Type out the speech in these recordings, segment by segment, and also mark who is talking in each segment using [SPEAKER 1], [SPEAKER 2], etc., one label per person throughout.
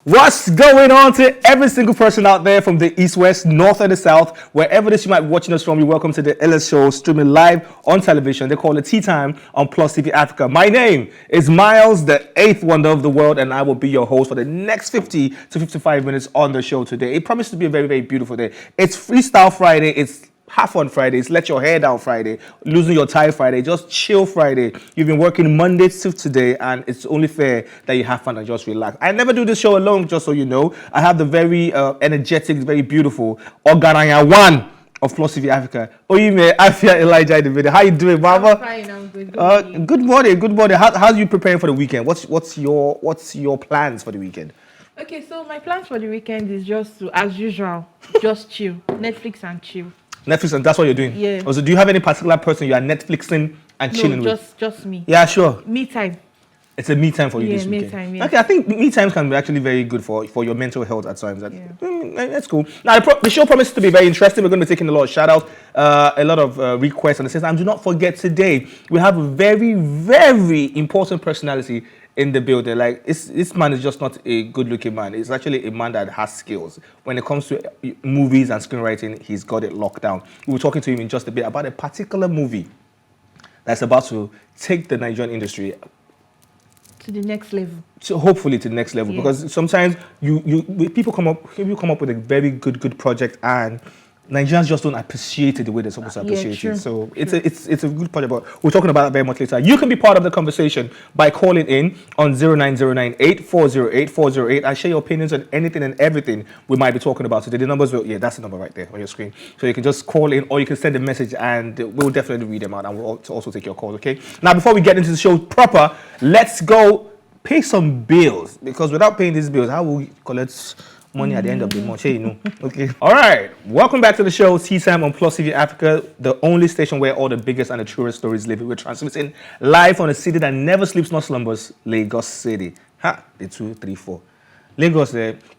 [SPEAKER 1] What's going on to every single person out there from the east, west, north, and the south, wherever this you might be watching us from? You're welcome to the LS show, streaming live on television. They call it Tea Time on PlusTvAfrica. My name is Miles, the eighth wonder of the world, and I will be your host for the next 50 to 55 minutes on the show today. It promises to be a very, very beautiful day. It's Freestyle Friday. It's Have Fun Fridays, Let Your Hair Down Friday, Losing Your Tie Friday, Just Chill Friday. You've been working Monday to today, and it's only fair that you have fun and just relax. I never do this show alone, just so you know. I have the very energetic, very beautiful Oganaya One of PlusTvAfrica. Oyime, Afia, Elijah in the video. How you doing, Mama?
[SPEAKER 2] I'm fine, I'm good.
[SPEAKER 1] Good morning, good morning. How's you preparing for the weekend? What's your plans for the weekend?
[SPEAKER 2] Okay, so my plans for the weekend is just to, as usual, just chill. Netflix and chill.
[SPEAKER 1] Netflix, and that's what you're doing? Yeah. Also, do you have any particular person you are Netflixing and chilling with?
[SPEAKER 2] Just me.
[SPEAKER 1] Yeah, sure.
[SPEAKER 2] Me time.
[SPEAKER 1] It's a me time for you this weekend.
[SPEAKER 2] Me time, yeah.
[SPEAKER 1] Okay, I think me time can be actually very good for your mental health at times. That's cool. Now, the show promises to be very interesting. We're going to be taking a lot of shout-outs, a lot of requests, and it says, and do not forget today, we have a very, very important personality in the building. Like, this man is just not a good-looking man. He's actually a man that has skills. When it comes to movies and screenwriting, he's got it locked down. We were talking to him in just a bit about a particular movie that's about to take the Nigerian industry
[SPEAKER 2] to the next level.
[SPEAKER 1] So hopefully to the next level, because sometimes people come up with a very good project, and Nigerians just don't appreciate it the way they're supposed to appreciate it. So it's a good project, but we're talking about that very much later. You can be part of the conversation by calling in on 09098408408 and share your opinions on anything and everything we might be talking about today. The numbers that's the number right there on your screen. So you can just call in, or you can send a message, and we'll definitely read them out, and we'll also take your calls. Okay. Now, before we get into the show proper, let's go pay some bills, because without paying these bills, how will we collect money at the end of the month? You know. Okay. All right. Welcome back to the show, Tea Time on PlusTvAfrica, the only station where all the biggest and the truest stories live. We're transmitting live on a city that never sleeps nor slumbers, Lagos City. The 2, 3, 4. Lagos.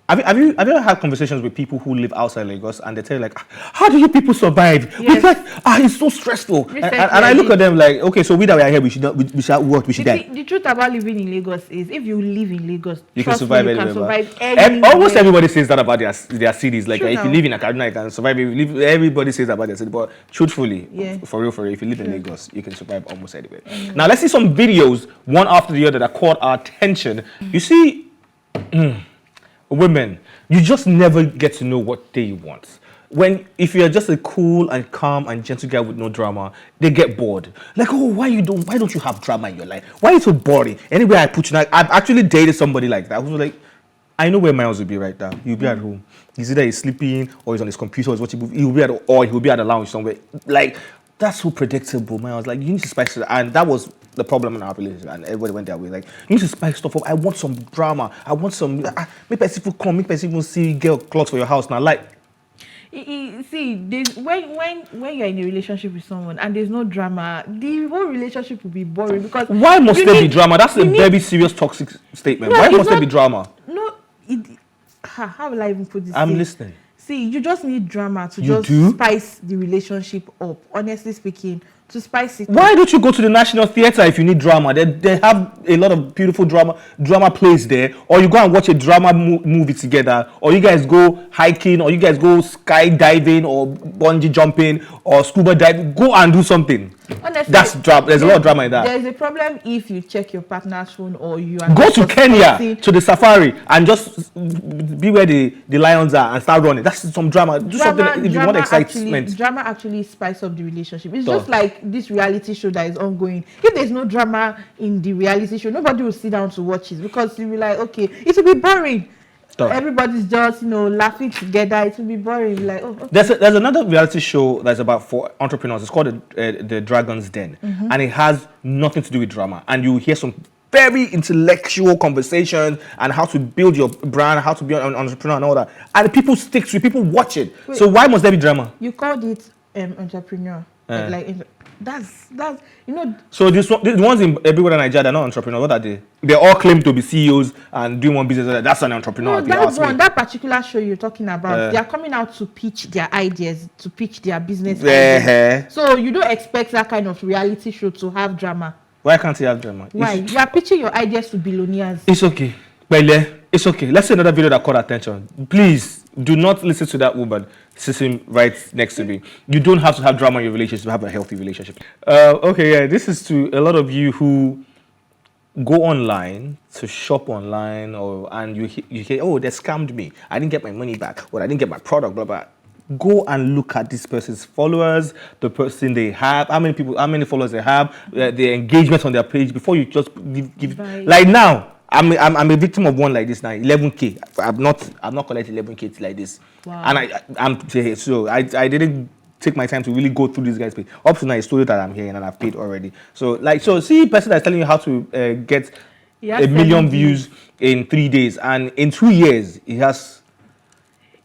[SPEAKER 1] Have you ever had conversations with people who live outside Lagos, and they tell you, like, how do you people survive? Yes. It's like, it's so stressful. And I look at them like, okay, so we that we are here, we should die.
[SPEAKER 2] The truth about living in Lagos is, if you live in Lagos,
[SPEAKER 1] you can survive anywhere.
[SPEAKER 2] Anywhere.
[SPEAKER 1] Almost everybody says that about their cities. Like, if you live in Kaduna, you can survive. Everybody says that about their city. But truthfully, for real, if you live in Lagos, you can survive almost anywhere. Now, let's see some videos, one after the other, that caught our attention. You see, women, you just never get to know what they want. If you're just a cool and calm and gentle guy with no drama, they get bored. Like, oh, why don't you have drama in your life? Why are you so boring? Anywhere I put you, I've actually dated somebody like that who was like, I know where Miles will be right now. He'll be at home. He's either sleeping, or he's on his computer, or he's watching movie. He'll be at the lounge somewhere. Like, that's so predictable, man. I was like, you need to spice it up. And that was the problem in our relationship, and everybody went their way. Like, you need to spice stuff up. I want some drama. I want some. Make people come. Make people see girl clothes for your house now. Like,
[SPEAKER 2] see, when you're in a relationship with someone and there's no drama, the whole relationship will be boring. Because
[SPEAKER 1] why must there be drama? That's a very serious toxic statement. Why must there be drama?
[SPEAKER 2] No, how will I even put this?
[SPEAKER 1] I'm listening.
[SPEAKER 2] See, you just need drama to spice the relationship up. Honestly speaking, to spice it up.
[SPEAKER 1] Why don't you go to the National Theatre if you need drama? They have a lot of beautiful drama plays there. Or you go and watch a drama movie together. Or you guys go hiking. Or you guys go skydiving, or bungee jumping, or scuba diving. Go and do something.
[SPEAKER 2] Honestly,
[SPEAKER 1] that's drama. There's a lot of drama in that.
[SPEAKER 2] There's a problem if you check your partner's phone, or you are
[SPEAKER 1] go to Kenya to the safari and just be where the lions are and start running. That's some drama. Do something if you want excitement.
[SPEAKER 2] Drama actually spice up the relationship. It's just like this reality show that is ongoing. If there's no drama in the reality show, nobody will sit down to watch it, because you'll be like, okay, it will be boring. Everybody's just laughing together. It will be boring. Like, oh, okay.
[SPEAKER 1] There's another reality show that's about for entrepreneurs. It's called the Dragon's Den, and it has nothing to do with drama. And you hear some very intellectual conversations and how to build your brand, how to be an entrepreneur, and all that. And people stick to it. People watch it. Wait, so why must there be drama?
[SPEAKER 2] You called it entrepreneur. That's
[SPEAKER 1] So the ones in everywhere in Nigeria, they're not entrepreneurs. What are they? They all claim to be CEOs and doing one business. That's an entrepreneur.
[SPEAKER 2] No, that particular show you're talking about, they are coming out to pitch their ideas, to pitch their business ideas. So you don't expect that kind of reality show to have drama.
[SPEAKER 1] Why can't you have drama?
[SPEAKER 2] Why? You are pitching your ideas to billionaires.
[SPEAKER 1] It's okay. Bele. It's okay. Let's see another video that caught attention. Please do not listen to that woman sitting right next to me. You don't have to have drama in your relationship to have a healthy relationship. Okay, yeah, this is to a lot of you who go online to shop online, and you hear, oh, they scammed me. I didn't get my money back, or I didn't get my product, blah blah. Go and look at this person's followers, the person they have, how many followers they have, the engagement on their page before you just give. Like now, I'm a victim of one like this now. 11K. I'm not collecting 11K like this.
[SPEAKER 2] Wow.
[SPEAKER 1] And I didn't take my time to really go through these guys' page. Up to now, it's told that I'm here and I've paid already. So see, person that's telling you how to get a million views in 3 days, and in 2 years he has.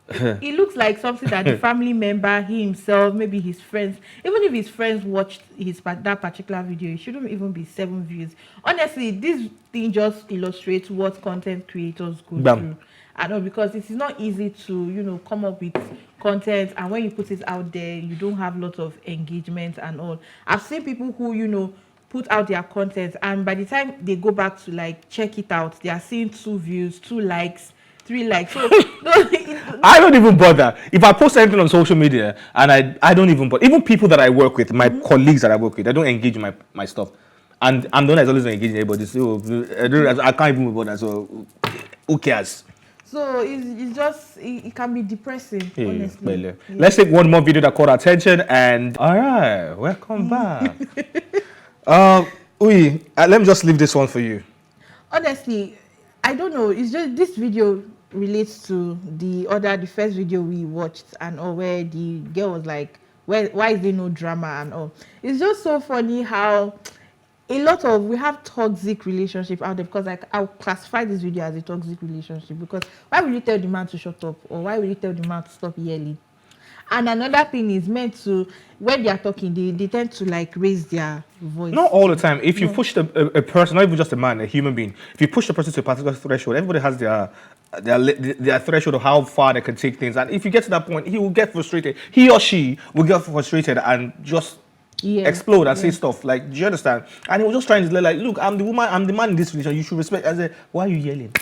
[SPEAKER 2] It looks like something that the family member, he himself, maybe his friends, even if his friends watched that particular video, it shouldn't even be 7 views. Honestly, this thing just illustrates what content creators go through. I know, because it is not easy to, come up with content, and when you put it out there, you don't have lots of engagement and all. I've seen people who, put out their content, and by the time they go back to like check it out, they are seeing 2 views, 2 likes, 3 likes. So
[SPEAKER 1] I don't even bother. If I post anything on social media, and I don't even bother. Even people that I work with, my colleagues that I work with, they don't engage in my stuff. And I'm the one that's always engaging everybody. So I can't even bother. So who cares?
[SPEAKER 2] So it's just, it can be depressing, honestly.
[SPEAKER 1] Yeah. Let's take one more video that caught attention. And all right, welcome back. Let me just leave this one for you.
[SPEAKER 2] Honestly, I don't know. It's just this video relates to the first video we watched, and all, where the girl was like, why is there no drama and all. It's just so funny how we have toxic relationship out there, because like I'll classify this video as a toxic relationship, because why will you tell the man to shut up, or why will you tell the man to stop yelling? And another thing is meant to, when they are talking, they tend to like raise their voice.
[SPEAKER 1] Not all the time. If you push a person, not even just a man, a human being, if you push the person to a particular threshold, everybody has their threshold of how far they can take things. And if you get to that point, he will get frustrated. He or she will get frustrated and just explode and say stuff like, do you understand? And he was just trying to like, look, I'm the woman, I'm the man in this relationship. You should respect. I said, why are you yelling?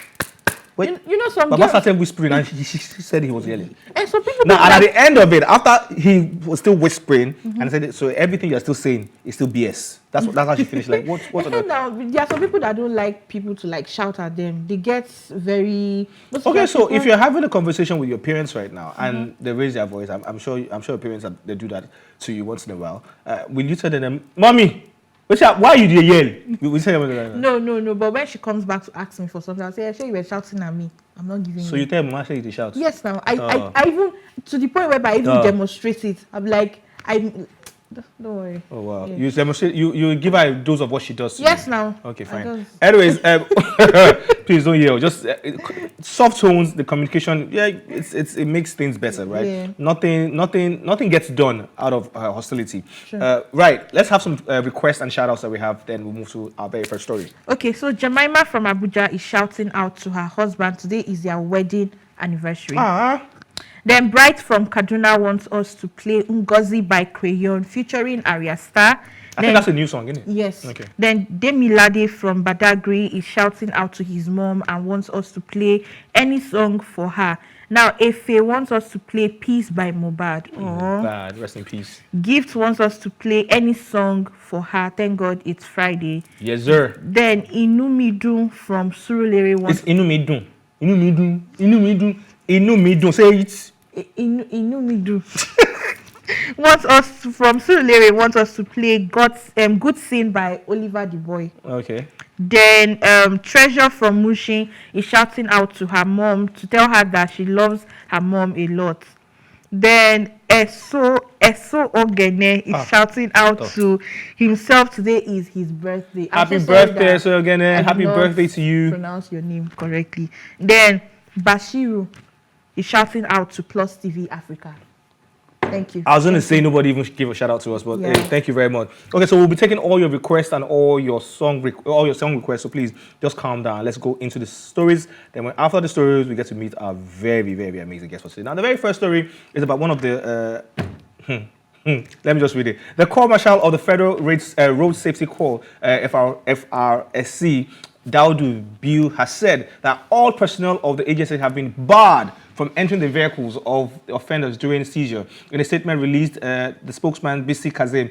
[SPEAKER 2] Some
[SPEAKER 1] Baba
[SPEAKER 2] girls
[SPEAKER 1] started whispering, and she said he was yelling.
[SPEAKER 2] And some people
[SPEAKER 1] now, and at the end of it, after he was still whispering, and I said, so everything you're still saying is still BS. That's how she finished. Like, what's
[SPEAKER 2] now, there are some people that don't like people to like shout at them. They get very
[SPEAKER 1] okay. So if you're having a conversation with your parents right now, and they raise their voice, I'm sure your parents they do that to you once in a while. Will you tell them, "Mommy, why you did yell?" We say
[SPEAKER 2] no. But when she comes back to ask me for something, I'll say, "I sure you were shouting at me. I'm not giving."
[SPEAKER 1] So you tell Mama, say you did shout?
[SPEAKER 2] Yes, now I even, to the point where I even demonstrate it. I'm like, don't worry.
[SPEAKER 1] Oh wow!
[SPEAKER 2] Yeah.
[SPEAKER 1] You demonstrate. You give her a dose of what she does.
[SPEAKER 2] Yes, now.
[SPEAKER 1] Okay, fine. Anyways, please don't yell. Just soft tones. The communication. Yeah, it makes things better, right?
[SPEAKER 2] Yeah.
[SPEAKER 1] Nothing gets done out of hostility.
[SPEAKER 2] Sure.
[SPEAKER 1] Right. Let's have some requests and shout outs that we have. Then we'll move to our very first story.
[SPEAKER 2] Okay, so Jemima from Abuja is shouting out to her husband. Today is their wedding anniversary. Then Bright from Kaduna wants us to play Ngozi by Crayon featuring Arya Star.
[SPEAKER 1] I think that's a new song, isn't it?
[SPEAKER 2] Yes.
[SPEAKER 1] Okay.
[SPEAKER 2] Then Demilade from Badagry is shouting out to his mom and wants us to play any song for her. Now, Efe wants us to play Peace by Mohbad.
[SPEAKER 1] Mohbad, rest in peace.
[SPEAKER 2] Gift wants us to play any song for her. Thank God it's Friday.
[SPEAKER 1] Yes, sir.
[SPEAKER 2] Then Inumidun from Surulere wants...
[SPEAKER 1] It's Inumidun. Inumidun. Say it.
[SPEAKER 2] Inumidun. From Surulere wants us to play Good Scene by Oliver the Boy.
[SPEAKER 1] Okay. Then
[SPEAKER 2] Treasure from Mushin is shouting out to her mom to tell her that she loves her mom a lot. Then Eso Ogene is shouting out to himself. Today is his birthday.
[SPEAKER 1] Happy birthday, Eso Ogene. Happy birthday to you.
[SPEAKER 2] Pronounce your name correctly. Then Bashiru is shouting out to PlusTvAfrica. Thank you.
[SPEAKER 1] I was going to say nobody even give a shout out to us, but hey, thank you very much. Okay, so we'll be taking all your requests and all your song requests. So please just calm down. Let's go into the stories. Then after the stories, we get to meet our very, very amazing guest for today. Now, the very first story is about one of the. Let me just read it. The Corps Marshal of the Federal Road Safety Corps, FRSC, Daudu Bill has said that all personnel of the agency have been barred from entering the vehicles of the offenders during seizure. In a statement released, the spokesman, BC Kazim,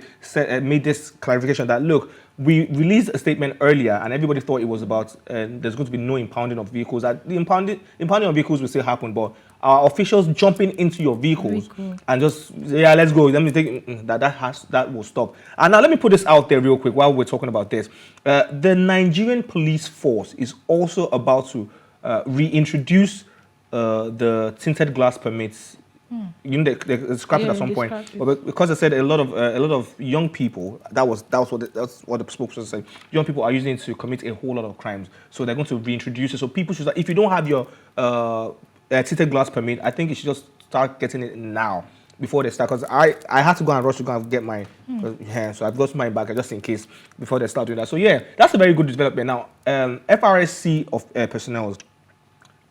[SPEAKER 1] made this clarification that, look, we released a statement earlier and everybody thought it was about there's going to be no impounding of vehicles. That the impounding of vehicles will still happen, but our officials jumping into your vehicles and just, yeah, let's go. Let me take that will stop. And now let me put this out there real quick while we're talking about this. The Nigerian police force is also about to reintroduce the tinted glass permits. You know, they're scrapping at some point, but because I said a lot of young people, that's what the spokesperson said. Young people are using it to commit a whole lot of crimes, so they're going to reintroduce it. So people should, if you don't have your tinted glass permit, I think you should just start getting it now before they start. Because I had to go and rush to go and get mine, so I've got mine back just in case before they start doing that. So yeah, that's a very good development. Now, FRSC of personnel,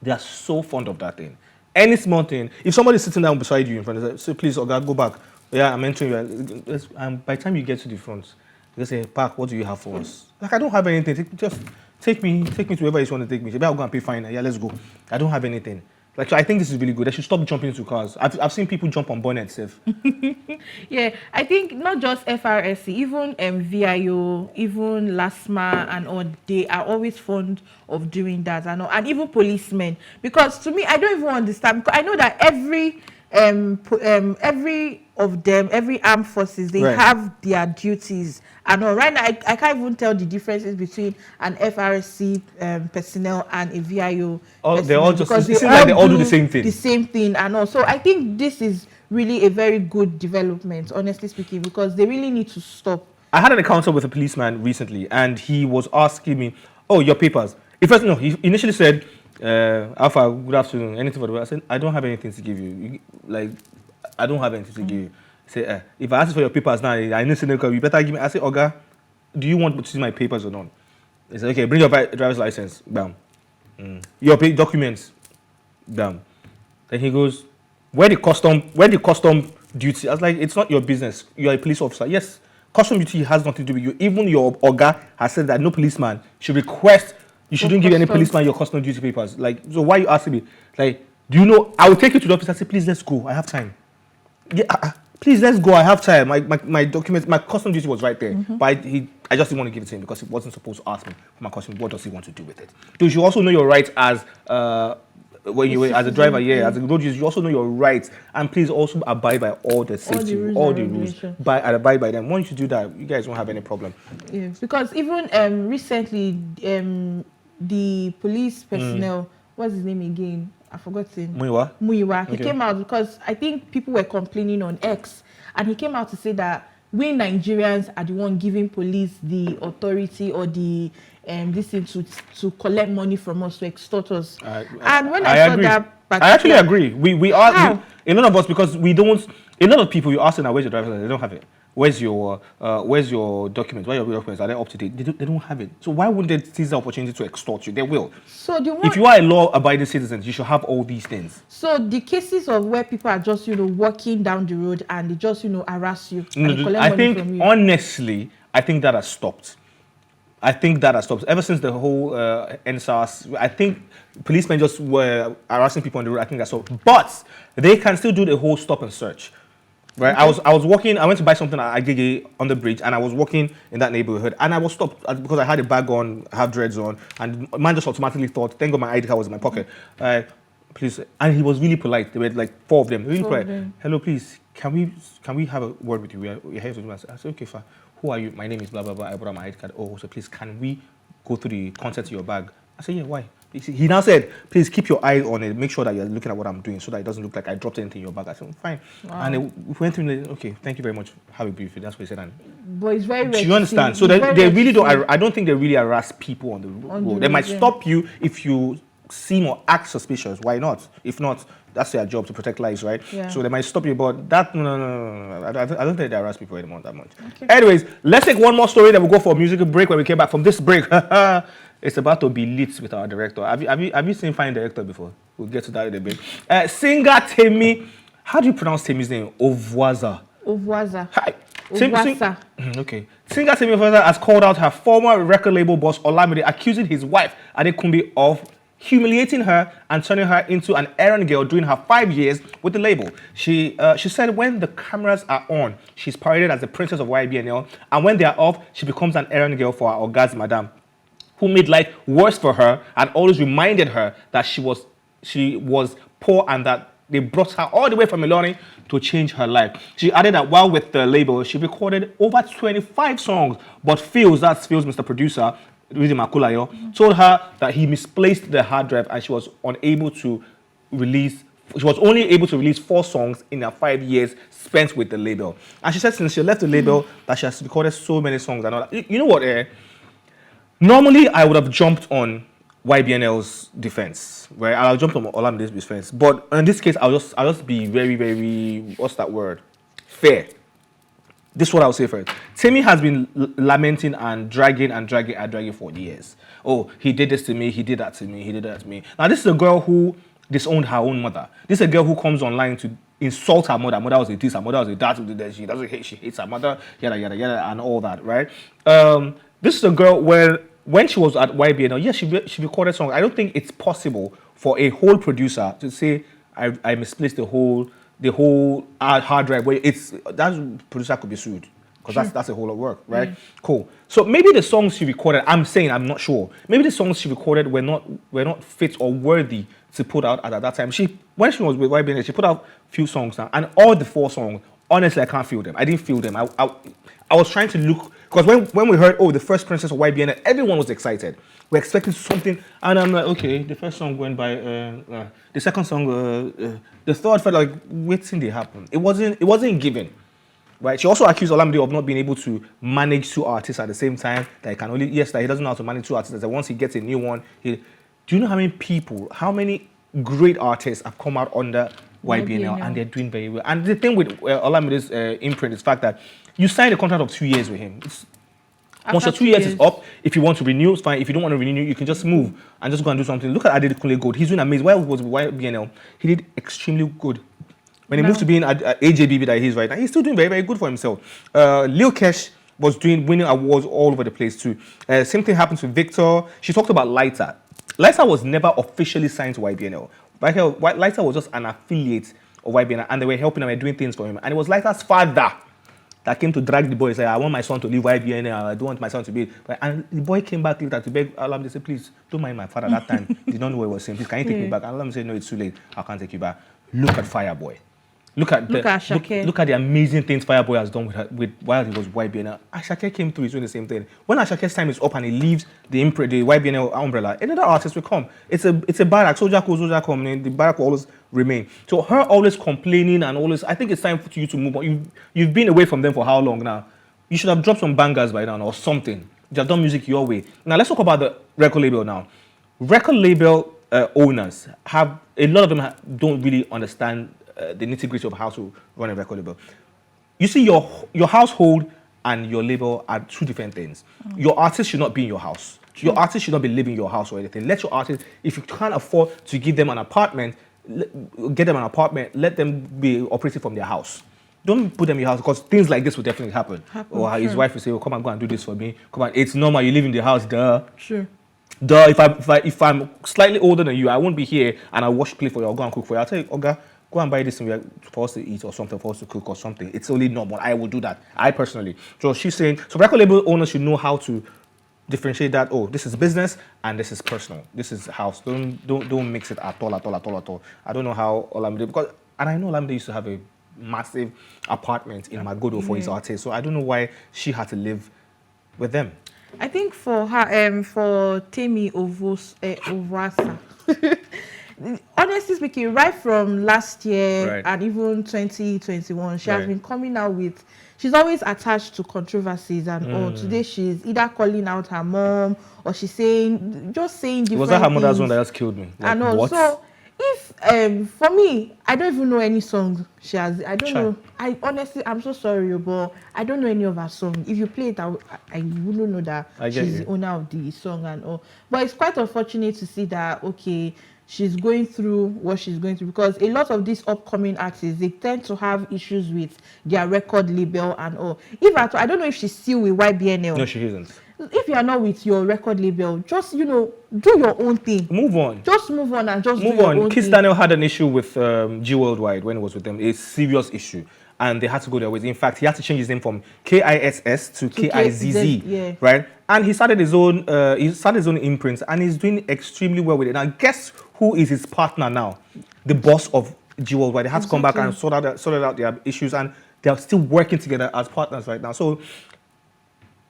[SPEAKER 1] they are so fond of that thing. Any small thing, if somebody's sitting down beside you in front, they say, please, Oga, go back. Yeah, I'm entering you. And by the time you get to the front, they say, Park, what do you have for us? Like, I don't have anything. Just take me to wherever you want to take me. Maybe I'll go and pay fine. Yeah, let's go. I don't have anything. Like, so I think this is really good. They should stop jumping into cars. I've seen people jump on bonnets.
[SPEAKER 2] Yeah, I think not just FRSC, even VIO, even LASMA and all, they are always fond of doing that, and even policemen. Because to me, I don't even understand. Because I know that every of them, every armed forces, they have their duties. And right now, I can't even tell the differences between an FRSC personnel and a VIO.
[SPEAKER 1] They all just, it seems like they all do the same thing.
[SPEAKER 2] The same thing, and also I think this is really a very good development, honestly speaking, because they really need to stop.
[SPEAKER 1] I had an encounter with a policeman recently, and he was asking me, "Oh, your papers." He initially said, Alpha, good afternoon. Anything for the world? I said, I don't have anything to give you. I don't have anything to give you. He said, if I ask for your papers now, I need to know, you better give me. I said, Oga, do you want to see my papers or not? He said, okay, bring your driver's license. Bam. Your documents. Bam. Then he goes, where the custom duty? I was like, it's not your business. You're a police officer. Yes, custom duty has nothing to do with you. Even your Oga has said that no policeman should request. You shouldn't give any policeman your custom duty papers. Like, so why are you asking me? Like, do you know? I will take you to the office and say, please, let's go. I have time. Yeah, please, let's go. I have time. My documents, my custom duty was right there. But I just didn't want to give it to him because he wasn't supposed to ask me for my custom. What does he want to do with it? So you also know your rights as when you as a driver, as a road user, you also know your rights, and please also abide by all the safety, all the rules. Abide by them. Once you do that, you guys won't have any problem.
[SPEAKER 2] Yeah, because even recently, the police personnel, what's his name again? I've forgotten. Muiwa. He came out because I think people were complaining on X, and he came out to say that we Nigerians are the one giving police the authority or the this thing to collect money from us, to extort us. And when I saw
[SPEAKER 1] agree.
[SPEAKER 2] that,
[SPEAKER 1] I actually agree. We are a lot of us, because we don't. A lot of people, you ask them, where's your driver's license? They don't have it. Where's your documents? Where are your documents? Are they up to date? They don't have it. So why wouldn't they seize the opportunity to extort you? They will.
[SPEAKER 2] So
[SPEAKER 1] if you are a law-abiding citizen, you should have all these things.
[SPEAKER 2] So the cases of where people are just walking down the road and they just harass you and collect money from you.
[SPEAKER 1] Honestly, I think that has stopped. Ever since the whole NSAS. I think policemen just were harassing people on the road. I think that's all. But they can still do the whole stop and search. Right, okay. I was walking. I went to buy something at Agege on the bridge, and I was walking in that neighborhood, and I was stopped because I had a bag on, have dreads on, and man just automatically thought, thank God my ID card was in my pocket. Please, and he was really polite. There were like 4 of them, really polite. Hello, please, can we have a word with you? We're here to do. I said, okay, fine. Who are you? My name is blah blah blah. I brought my ID card. Oh, so please, can we go through the contents of your bag? I said, yeah, why? He now said, please keep your eye on it. Make sure that you're looking at what I'm doing so that it doesn't look like I dropped anything in your bag. I said, fine. Wow. And we went through, okay, thank you very much. Have a brief. That's what he said. And
[SPEAKER 2] but it's very
[SPEAKER 1] do you understand? So they really don't, I don't think they really harass people on the road. They might stop you if you seem or act suspicious. Why not? If not, that's their job to protect lives, right? Yeah. So they might stop you, but that, no. I don't think they harass people anymore that much. Okay. Anyways, let's take one more story, then we'll go for a musical break. When we came back from this break, it's about to be lit with our director. Have you seen Fine Director before? We'll get to that in a bit. Singer Temmie, how do you pronounce Temmie's name? Ovwasa.
[SPEAKER 2] Ovwasa.
[SPEAKER 1] Hi.
[SPEAKER 2] Ovwasa.
[SPEAKER 1] Okay. Singer Temmie Ovwasa has called out her former record label boss Olamide, accusing his wife Adekunbi of humiliating her and turning her into an errand girl during her 5 years with the label. She said when the cameras are on, she's paraded as the princess of YBNL, and when they are off, she becomes an errand girl for our Ogas Madam, who made life worse for her and always reminded her that she was poor and that they brought her all the way from Ilorin to change her life. She added that while with the label, she recorded over 25 songs, but Phils, Mr. Producer, Rizzi Makulayo, told her that he misplaced the hard drive and she was only able to release 4 songs in her 5 years spent with the label. And she said since she left the label that she has recorded so many songs and all that. You know what, normally I would have jumped on YBNL's defense, right? I'll jump on Olamide's defense. But in this case, I'll just be very, very, what's that word? Fair. This is what I'll say first. Temmie has been lamenting and dragging for years. Oh, he did this to me, he did that to me, he did that to me. Now, this is a girl who disowned her own mother. This is a girl who comes online to insult her mother. Her mother was a this, her mother was a that, she hates her mother, yada, yada, yada, and all that, right? This is a girl where when she was at YBNL, yes, she recorded songs. I don't think it's possible for a whole producer to say, I misplaced the whole hard drive. Where that producer could be sued because that's a whole lot of work, right? Cool. So maybe the songs she recorded, I'm not sure. Maybe the songs she recorded were not fit or worthy to put out at that time. When she was with YBNL, she put out a few songs now, and all the 4 songs, honestly, I can't feel them. I didn't feel them. I was trying to look, because when we heard, the first princess of YBNL, everyone was excited. We're expecting something, and I'm like, okay, the first song went by, the second song, the third felt like, waiting they happen. It wasn't given, right? She also accused Olamide of not being able to manage 2 artists at the same time, that he doesn't know how to manage 2 artists, that once he gets a new one, do you know how many great artists have come out under YBNL and they're doing very well? And the thing with Olamide's imprint is the fact that you signed a contract of 2 years with him. Once your 2 years is up, if you want to renew, it's fine. If you don't want to renew, you can just move and just go and do something. Look at Adekunle Gold. He's doing amazing. While he was with YBNL, he did extremely good. When he moved to being at AJBB that he is right now, he's still doing very, very good for himself. Lil Kesh was winning awards all over the place too. Same thing happened to Victor. She talked about Lighter. Lighter was never officially signed to YBNL. Lighter was just an affiliate of YBNL, and they were helping him and doing things for him. And it was Lighter's father that came to drag the boy and say, I want my son to leave YBNL, I don't want my son to be... And the boy came back later to beg Olamide to say, please, don't mind my father that time. He did not know what he was saying. Please, can you take me back? And Olamide said, no, it's too late. I can't take you back. Look at Fireboy. Look at the amazing things Fireboy has done while he was YBNL. Ashake came through, he's doing the same thing. When Ashake's time is up and he leaves the YBNL umbrella, another artist will come. It's a barrack. Soldier come, the barrack will always remain. So her always complaining and always, I think it's time for you to move on. You've been away from them for how long now? You should have dropped some bangers by now or something. You have done music your way. Now let's talk about the record label now. Record label owners a lot of them don't really understand the nitty-gritty of how to run a record label. You see, your household and your label are 2 different things. Your artist should not be in your house. Your artist should not be living in your house or anything. Let your artist, if you can't afford to give them an apartment, get them an apartment, let them be operating from their house. Don't put them in your house, because things like this will definitely happen. Or his wife will say, come and go and do this for me. Come on, it's normal, you live in the house, duh.
[SPEAKER 2] Sure.
[SPEAKER 1] Duh, if I'm slightly older than you, I won't be here and I'll wash plate for you, I'll go and cook for you. I'll tell you, Oga, go and buy this thing for us to eat or something, for us to cook or something. It's only normal. I will do that. I personally. So she's saying, so record label owners should know how to differentiate that. Oh, this is business and this is personal. This is house. Don't mix it at all. I don't know how Olamide, and I know Olamide used to have a massive apartment in Magodo for his artists. So I don't know why she had to live with them.
[SPEAKER 2] I think for her, for Temmie Ovwasa, honestly speaking, right from last year and even 2021, she has been coming out with, she's always attached to controversies and all. Today she's either calling out her mom or she's saying different
[SPEAKER 1] Was that her mother's
[SPEAKER 2] things.
[SPEAKER 1] one that just killed me?
[SPEAKER 2] Like, I know.
[SPEAKER 1] What?
[SPEAKER 2] So if For me, I don't even know any song she has. I don't
[SPEAKER 1] Sure.
[SPEAKER 2] know. I honestly, I'm so sorry, but I don't know any of her song. If you play it, I wouldn't know that
[SPEAKER 1] I get
[SPEAKER 2] she's
[SPEAKER 1] you.
[SPEAKER 2] the owner of the song and all. But it's quite unfortunate to see that, okay, she's going through what she's going through, because a lot of these upcoming artists, they tend to have issues with their record label and all. If I don't know if she's still with YBNL.
[SPEAKER 1] No, she isn't.
[SPEAKER 2] If you are not with your record label, just do your own thing.
[SPEAKER 1] Move on.
[SPEAKER 2] Just move on and just
[SPEAKER 1] Move
[SPEAKER 2] do your
[SPEAKER 1] on.
[SPEAKER 2] own
[SPEAKER 1] Kiss
[SPEAKER 2] thing.
[SPEAKER 1] Daniel had an issue with G Worldwide when he was with them, a serious issue, and they had to go their ways. In fact, he had to change his name from KISS to KIZZ,
[SPEAKER 2] yeah.
[SPEAKER 1] right? And he started his own imprint, and he's doing extremely well with it. Now, guess who is his partner now? The boss of G Worldwide. They had to come back and sorted out their issues, and they are still working together as partners right now. So,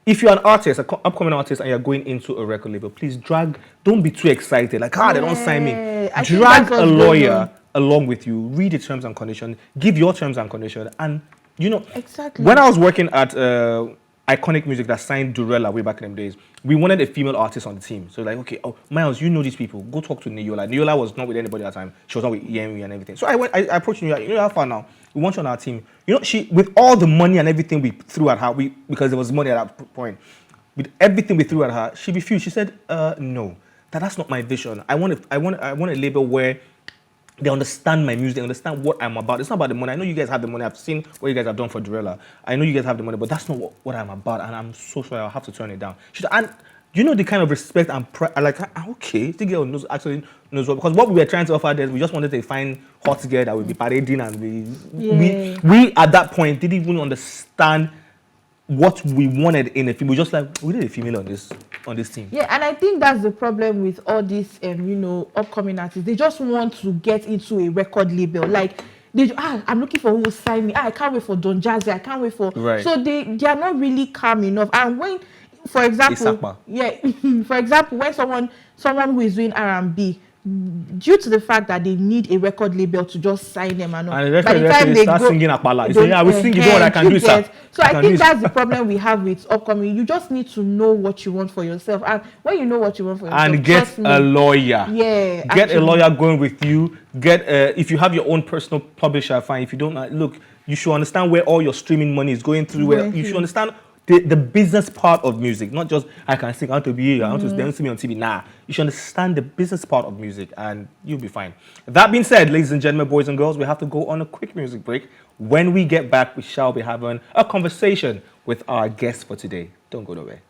[SPEAKER 1] if you're an artist, an upcoming artist, and you're going into a record label, please don't be too excited. Like, they don't sign me. Drag a lawyer along with you. Read the terms and conditions. Give your terms and conditions. And,
[SPEAKER 2] exactly.
[SPEAKER 1] When I was working at Iconic Music that signed Durella way back in them days, we wanted a female artist on the team. So, like, okay, Miles, you know these people. Go talk to Neyola. Neyola was not with anybody at the time. She was not with EME and everything. So I approached Neyola. How far now? We want you on our team. She, with all the money and everything we threw at her, because there was money at that point, with everything we threw at her, she refused. She said, no, that's not my vision. I want a label where they understand my music, they understand what I'm about. It's not about the money. I know you guys have the money. I've seen what you guys have done for Durella. I know you guys have the money, but that's not what I'm about, and I'm so sorry. I'll have to turn it down. And the kind of respect and okay, the girl actually knows what, because what we were trying to offer them, we just wanted to find hot girl that would be parading, and we at that point didn't even understand what we wanted in a female. We just we need a female on this team.
[SPEAKER 2] Yeah, and I think that's the problem with all these upcoming artists. They just want to get into a record label. Like I'm looking for who will sign me. I can't wait for Don Jazzy. I can't wait for So they are not really calm enough. And when, for example, for example, when someone who is doing R&B, due to the fact that they need a record label to just sign them and all,
[SPEAKER 1] by the time they start singing Apala, you say, we sing, you know what I can do, sir.
[SPEAKER 2] So I think that's the problem we have with upcoming. You just need to know what you want for yourself, and when you know what you want for yourself,
[SPEAKER 1] and get a lawyer.
[SPEAKER 2] Yeah,
[SPEAKER 1] get a lawyer going with you. Get if you have your own personal publisher, fine. If you don't, look, you should understand where all your streaming money is going through. Where you should understand the business part of music, not just I can sing, I want to be here, I want to dance to me on TV. Nah, you should understand the business part of music, and you'll be fine. That being said, ladies and gentlemen, boys and girls, we have to go on a quick music break. When we get back, we shall be having a conversation with our guest for today. Don't go nowhere.